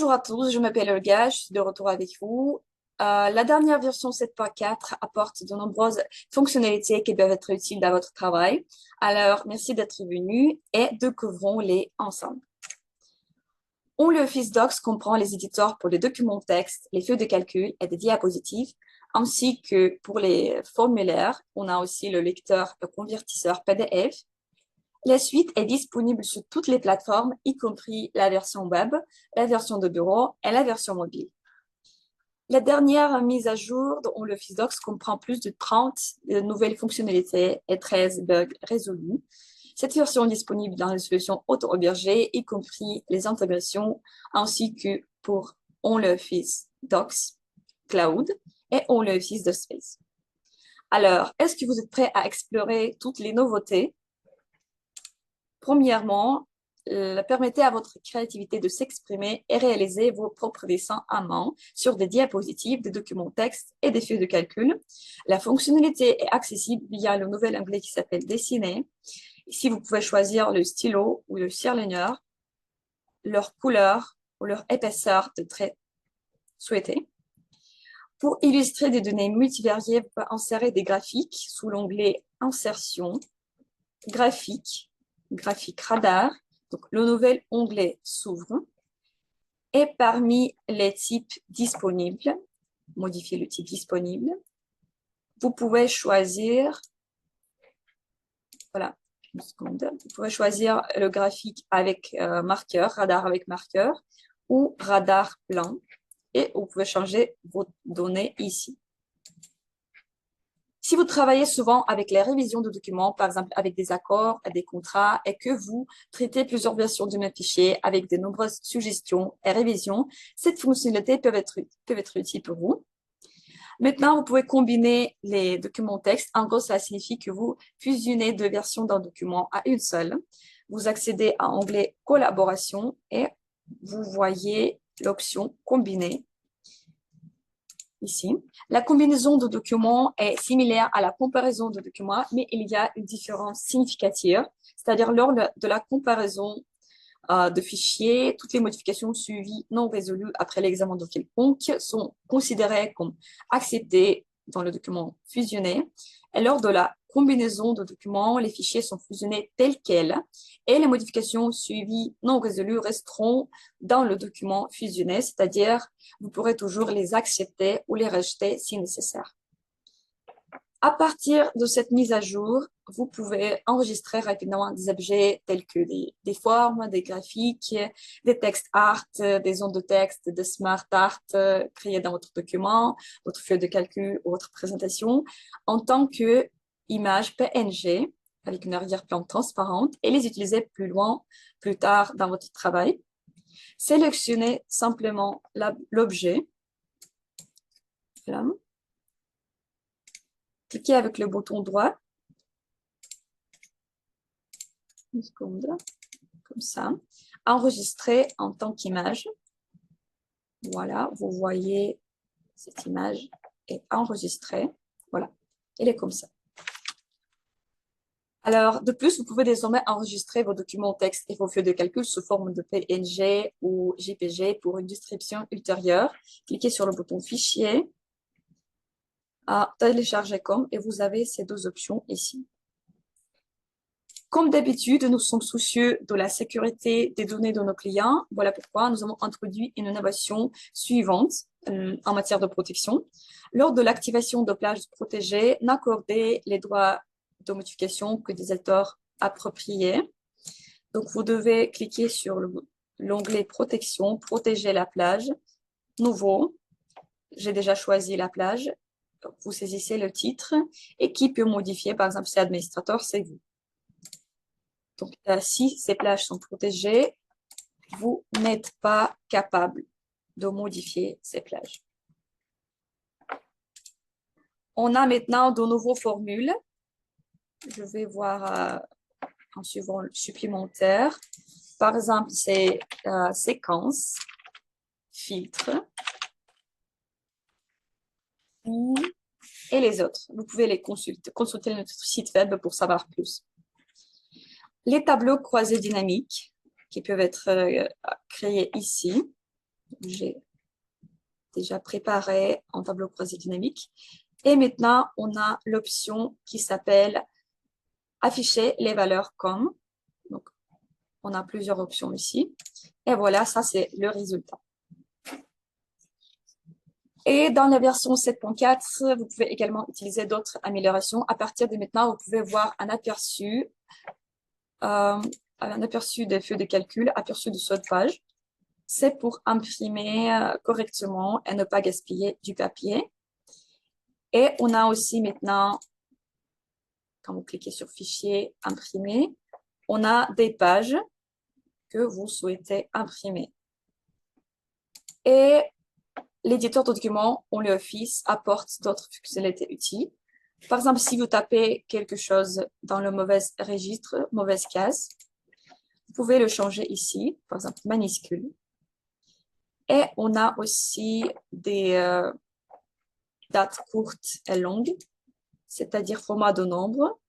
Bonjour à tous, je m'appelle Olga, je suis de retour avec vous. La dernière version 7.4 apporte de nombreuses fonctionnalités qui peuvent être utiles dans votre travail. Alors, merci d'être venu et découvrons-les ensemble. OnlyOffice Docs comprend les éditeurs pour les documents texte, les feuilles de calcul et des diapositives, ainsi que pour les formulaires. On a aussi le lecteur et convertisseur PDF. La suite est disponible sur toutes les plateformes, y compris la version web, la version de bureau et la version mobile. La dernière mise à jour de OnlyOffice Docs comprend plus de 30 nouvelles fonctionnalités et 13 bugs résolus. Cette version est disponible dans les solutions auto-hébergées, y compris les intégrations, ainsi que pour OnlyOffice Docs Cloud et OnlyOffice DocSpace. Alors, est-ce que vous êtes prêts à explorer toutes les nouveautés? Premièrement, permettez à votre créativité de s'exprimer et réaliser vos propres dessins à main sur des diapositives, des documents texte et des feuilles de calcul. La fonctionnalité est accessible via le nouvel onglet qui s'appelle Dessiner. Ici, vous pouvez choisir le stylo ou le surligneur, leur couleur ou leur épaisseur de trait souhaité. Pour illustrer des données multivariées, vous pouvez insérer des graphiques sous l'onglet Insertion, graphique radar. Donc, le nouvel onglet s'ouvre. Et parmi les types disponibles, modifier le type disponible, vous pouvez choisir, voilà, une seconde, vous pouvez choisir le graphique avec marqueur, radar avec marqueur ou radar blanc. Et vous pouvez changer vos données ici. Si vous travaillez souvent avec les révisions de documents, par exemple avec des accords et des contrats, et que vous traitez plusieurs versions du même fichier avec de nombreuses suggestions et révisions, cette fonctionnalité peut être utile pour vous. Maintenant, vous pouvez combiner les documents texte. En gros, ça signifie que vous fusionnez deux versions d'un document à une seule. Vous accédez à l'onglet Collaboration et vous voyez l'option Combiner ici. La combinaison de documents est similaire à la comparaison de documents, mais il y a une différence significative, c'est-à-dire lors de la comparaison de fichiers, toutes les modifications suivies non résolues après l'examen de quelconque sont considérées comme acceptées dans le document fusionné. Et lors de la combinaison de documents, les fichiers sont fusionnés tels quels et les modifications suivies non résolues resteront dans le document fusionné, c'est-à-dire vous pourrez toujours les accepter ou les rejeter si nécessaire. À partir de cette mise à jour, vous pouvez enregistrer rapidement des objets tels que des formes, des graphiques, des textes art, des zones de texte, des smart art créés dans votre document, votre feuille de calcul ou votre présentation en tant que image PNG avec une arrière-plan transparente et les utiliser plus tard dans votre travail. Sélectionnez simplement l'objet. Voilà. Cliquez avec le bouton droit. Une seconde, comme ça. Enregistrer en tant qu'image. Voilà, vous voyez cette image est enregistrée. Voilà, elle est comme ça. Alors, de plus, vous pouvez désormais enregistrer vos documents texte et vos feuilles de calcul sous forme de PNG ou JPG pour une description ultérieure. Cliquez sur le bouton Fichier, à télécharger comme, et vous avez ces deux options ici. Comme d'habitude, nous sommes soucieux de la sécurité des données de nos clients. Voilà pourquoi nous avons introduit une innovation suivante en matière de protection. Lors de l'activation de plages protégées, n'accordez les droits de modification que des auteurs appropriés. Donc, vous devez cliquer sur l'onglet Protection, Protéger la plage. Nouveau, j'ai déjà choisi la plage. Vous saisissez le titre et qui peut modifier, par exemple, si administrateur, c'est vous. Donc, si ces plages sont protégées, vous n'êtes pas capable de modifier ces plages. On a maintenant de nouveaux formules. Je vais voir en suivant le supplémentaire. Par exemple, c'est séquence, filtre et les autres. Vous pouvez les consulter notre site web pour savoir plus. Les tableaux croisés dynamiques qui peuvent être créés ici. J'ai déjà préparé en tableau croisé dynamique. Et maintenant, on a l'option qui s'appelle afficher les valeurs comme. Donc, on a plusieurs options ici. Et voilà, ça, c'est le résultat. Et dans la version 7.4, vous pouvez également utiliser d'autres améliorations. À partir de maintenant, vous pouvez voir un aperçu des feuilles de calcul, aperçu de saut de page. C'est pour imprimer correctement et ne pas gaspiller du papier. Et on a aussi maintenant, quand vous cliquez sur Fichier, Imprimer, on a des pages que vous souhaitez imprimer. Et l'éditeur de documents, OnlyOffice, apporte d'autres fonctionnalités utiles. Par exemple, si vous tapez quelque chose dans le mauvais registre, mauvaise case, vous pouvez le changer ici, par exemple minuscule. Et on a aussi des dates courtes et longues, c'est-à-dire format de nombre.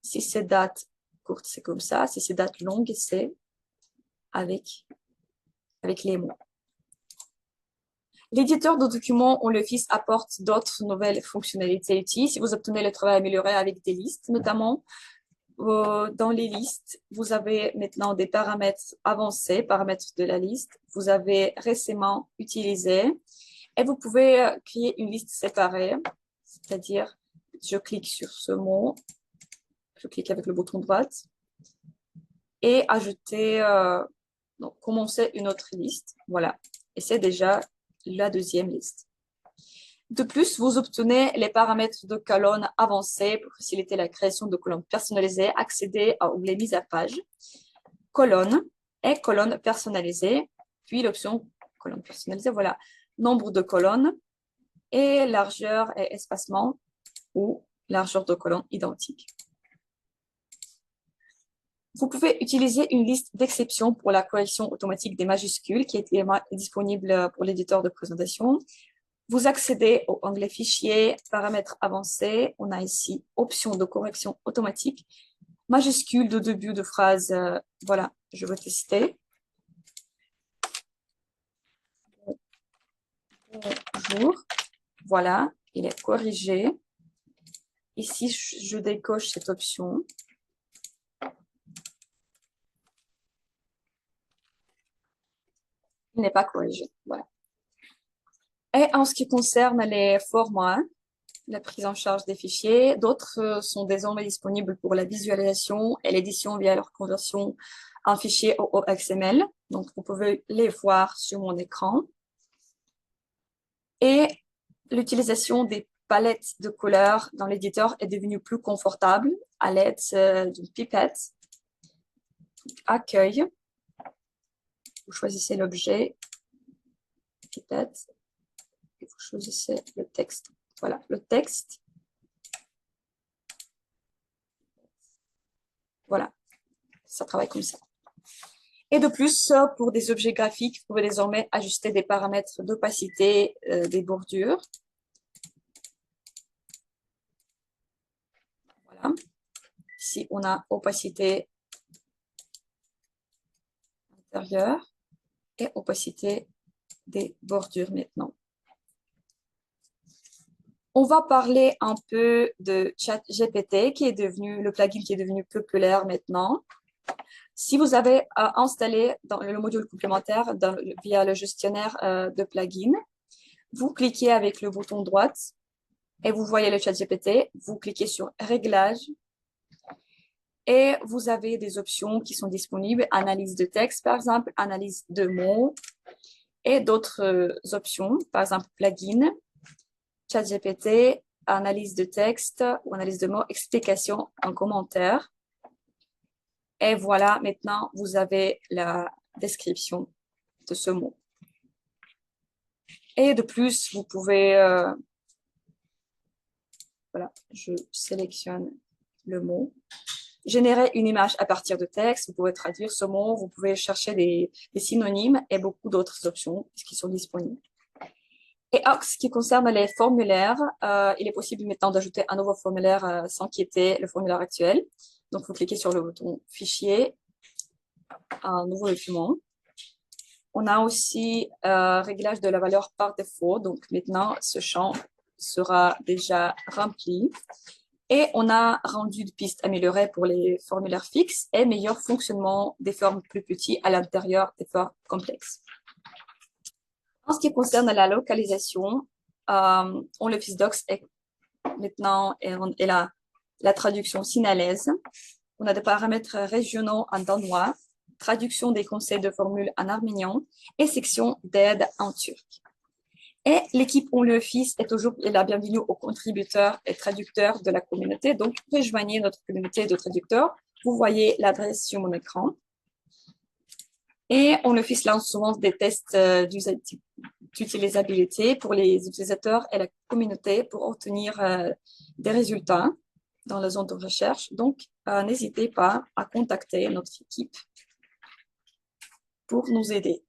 Si c'est date courte, c'est comme ça. Si c'est date longue, c'est avec les mots. L'éditeur de documents OnlyOffice apporte d'autres nouvelles fonctionnalités utiles. Si vous obtenez le travail amélioré avec des listes, notamment dans les listes, vous avez maintenant des paramètres avancés, paramètres de la liste. Vous avez récemment utilisé et vous pouvez créer une liste séparée, c'est-à-dire je clique sur ce mot, je clique avec le bouton droite et ajouter, donc commencer une autre liste. Voilà, et c'est déjà la deuxième liste. De plus, vous obtenez les paramètres de colonnes avancées pour faciliter la création de colonnes personnalisées, accéder à onglet mise à page, colonnes et colonnes personnalisées, puis l'option colonnes personnalisées, voilà, nombre de colonnes et largeur et espacement ou largeur de colonne identique. Vous pouvez utiliser une liste d'exception pour la correction automatique des majuscules qui est disponible pour l'éditeur de présentation. Vous accédez au onglet Fichier, Paramètres avancés. On a ici Options de correction automatique, majuscules de début de phrase. Voilà, je vais tester. Bonjour. Voilà, il est corrigé. Ici, je décoche cette option. Il n'est pas corrigé. Voilà. Et en ce qui concerne les formats, la prise en charge des fichiers, d'autres sont désormais disponibles pour la visualisation et l'édition via leur conversion en fichier OXML. Donc, vous pouvez les voir sur mon écran. Et l'utilisation des palettes de couleurs dans l'éditeur est devenue plus confortable à l'aide d'une pipette. Accueil. Vous choisissez l'objet, pipette, et vous choisissez le texte. Voilà, le texte. Voilà, ça travaille comme ça. Et de plus, pour des objets graphiques, vous pouvez désormais ajuster des paramètres d'opacité des bordures. Voilà. Ici, on a opacité intérieure et opacité des bordures maintenant. On va parler un peu de ChatGPT, qui est devenu le plugin qui est devenu populaire maintenant. Si vous avez installé dans le module complémentaire via le gestionnaire de plugins, vous cliquez avec le bouton droite et vous voyez le ChatGPT. Vous cliquez sur Réglages et vous avez des options qui sont disponibles. Analyse de texte, par exemple, analyse de mots et d'autres options, par exemple, plugin, ChatGPT, analyse de texte ou analyse de mots, explication en commentaire. Et voilà, maintenant, vous avez la description de ce mot. Et de plus, vous pouvez, voilà, je sélectionne le mot, générer une image à partir de texte, vous pouvez traduire ce mot, vous pouvez chercher des synonymes et beaucoup d'autres options qui sont disponibles. Et en ce qui concerne les formulaires, il est possible maintenant d'ajouter un nouveau formulaire sans quitter le formulaire actuel. Donc, vous cliquez sur le bouton Fichier, un nouveau document. On a aussi réglage de la valeur par défaut. Donc maintenant, ce champ sera déjà rempli. Et on a rendu de pistes améliorées pour les formulaires fixes et meilleur fonctionnement des formes plus petites à l'intérieur des formes complexes. En ce qui concerne la localisation, l'Office Docs est maintenant et la traduction sinalaise. On a des paramètres régionaux en danois, traduction des conseils de formules en arménien et section d'aide en turc. Et l'équipe OnlyOffice est toujours la bienvenue aux contributeurs et traducteurs de la communauté. Donc, rejoignez notre communauté de traducteurs. Vous voyez l'adresse sur mon écran. Et OnlyOffice lance souvent des tests d'utilisabilité pour les utilisateurs et la communauté pour obtenir des résultats dans la zone de recherche. Donc, n'hésitez pas à contacter notre équipe pour nous aider.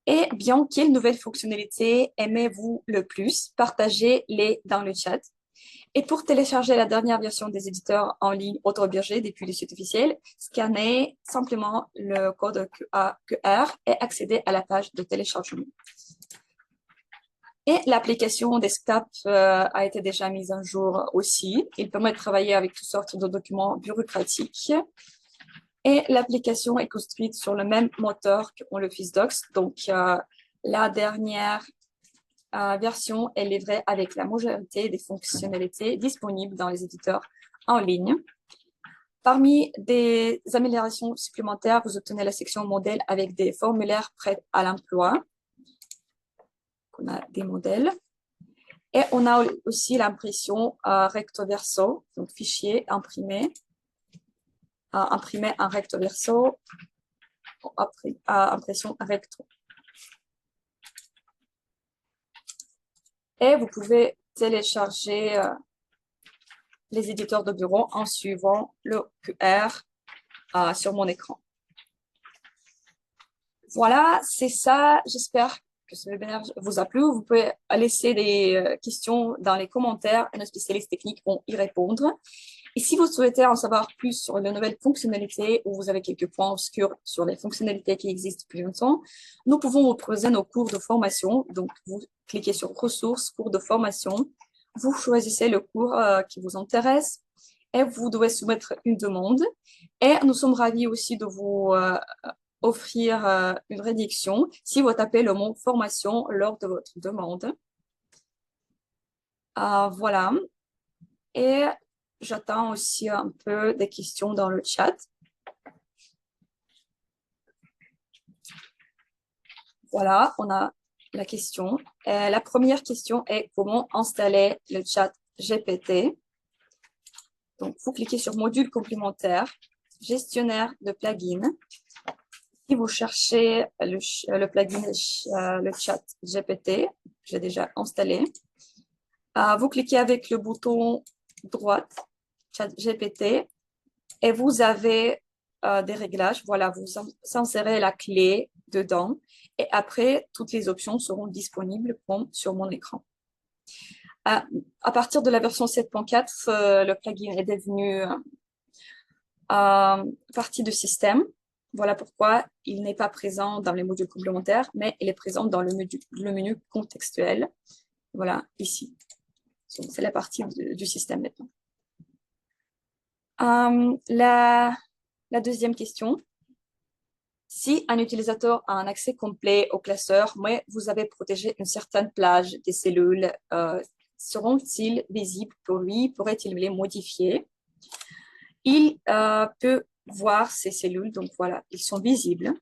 Et bien, quelles nouvelles fonctionnalités aimez-vous le plus? Partagez-les dans le chat. Et pour télécharger la dernière version des éditeurs en ligne auto-hébergés depuis le site officiel, scannez simplement le code QR et accédez à la page de téléchargement. Et l'application Desktop a été déjà mise à jour aussi. Il permet de travailler avec toutes sortes de documents bureaucratiques. Et l'application est construite sur le même moteur qu'OnlyOffice Docs. Donc, la dernière version est livrée avec la majorité des fonctionnalités disponibles dans les éditeurs en ligne. Parmi des améliorations supplémentaires, vous obtenez la section modèle avec des formulaires prêts à l'emploi. On a des modèles. Et on a aussi l'impression recto verso, donc fichier imprimé en recto verso, impression recto. Et vous pouvez télécharger les éditeurs de bureau en suivant le QR sur mon écran. Voilà, c'est ça. J'espère que ce webinaire vous a plu. Vous pouvez laisser des questions dans les commentaires et nos spécialistes techniques vont y répondre. Et si vous souhaitez en savoir plus sur les nouvelles fonctionnalités ou vous avez quelques points obscurs sur les fonctionnalités qui existent depuis longtemps, nous pouvons vous proposer nos cours de formation. Donc, vous cliquez sur ressources, cours de formation. Vous choisissez le cours qui vous intéresse et vous devez soumettre une demande. Et nous sommes ravis aussi de vous offrir une réduction si vous tapez le mot formation lors de votre demande. Voilà. Et j'attends aussi un peu des questions dans le chat. Voilà, on a la question. La première question est comment installer le chat GPT. Donc, vous cliquez sur module complémentaire, gestionnaire de plugins. Si vous cherchez le plugin, le chat GPT, j'ai déjà installé. Vous cliquez avec le bouton droite, chat GPT, et vous avez des réglages. Voilà, vous insérez la clé dedans et après, toutes les options seront disponibles sur mon écran. À partir de la version 7.4, le plugin est devenu partie du système. Voilà pourquoi il n'est pas présent dans les modules complémentaires, mais il est présent dans le menu contextuel. Voilà, ici. C'est la partie du système maintenant. La deuxième question. Si un utilisateur a un accès complet au classeur, mais vous avez protégé une certaine plage des cellules, seront-ils visibles pour lui? Pourrait-il les modifier? Il peut voir ces cellules, donc voilà, ils sont visibles,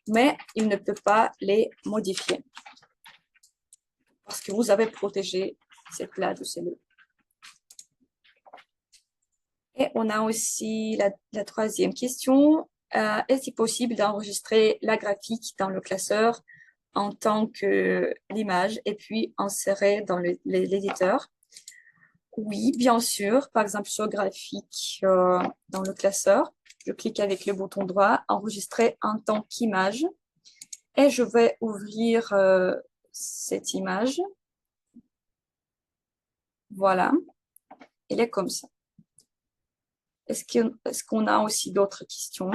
mais il ne peut pas les modifier parce que vous avez protégé ces plages de cellules. Et on a aussi la troisième question. Est-il possible d'enregistrer la graphique dans le classeur en tant que l'image et puis insérer dans l'éditeur? Oui, bien sûr. Par exemple, sur graphique dans le classeur, je clique avec le bouton droit, enregistrer en tant qu'image. Et je vais ouvrir cette image. Voilà. Elle est comme ça. Est-ce qu'on a aussi d'autres questions?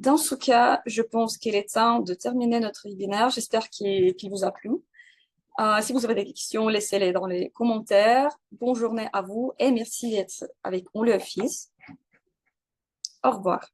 Dans ce cas, je pense qu'il est temps de terminer notre webinaire. J'espère qu'il vous a plu. Si vous avez des questions, laissez-les dans les commentaires. Bonne journée à vous et merci d'être avec On le Office. Au revoir.